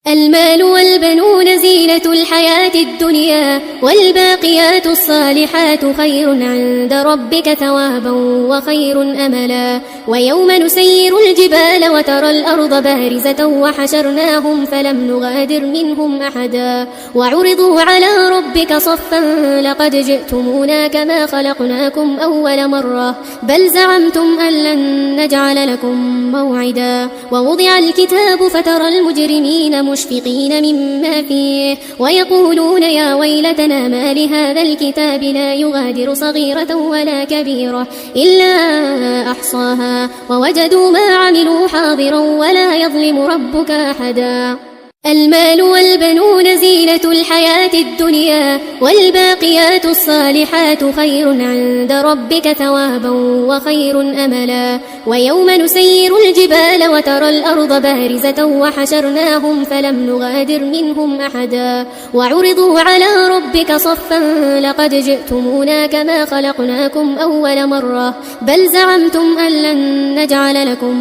المال والبنون زينة الحياة الدنيا، والباقيات الصالحات خير عند ربك ثوابا وخير أملا. ويوم نسير الجبال وترى الأرض بارزة وحشرناهم فلم نغادر منهم أحدا، وعرضوا على ربك صفا لقد جئتمونا كما خلقناكم أول مرة بل زعمتم أن لن نجعل لكم موعدا. ووضع الكتاب فترى المجرمين مشفقين مما فيه ويقولون يا ويلتنا ما لهذا الكتاب لا يغادر صغيرة ولا كبيرة إلا أحصاها ووجدوا ما عملوا حاضرا ولا يظلم ربك أحدا. المال والبنون زينة الحياة الدنيا، والباقيات الصالحات خير عند ربك ثوابا وخير أملا. ويوم نسير الجبال وترى الأرض بارزة وحشرناهم فلم نغادر منهم أحدا، وعرضوا على ربك صفا لقد جئتمونا كما خلقناكم أول مرة بل زعمتم أن لن نجعل لكم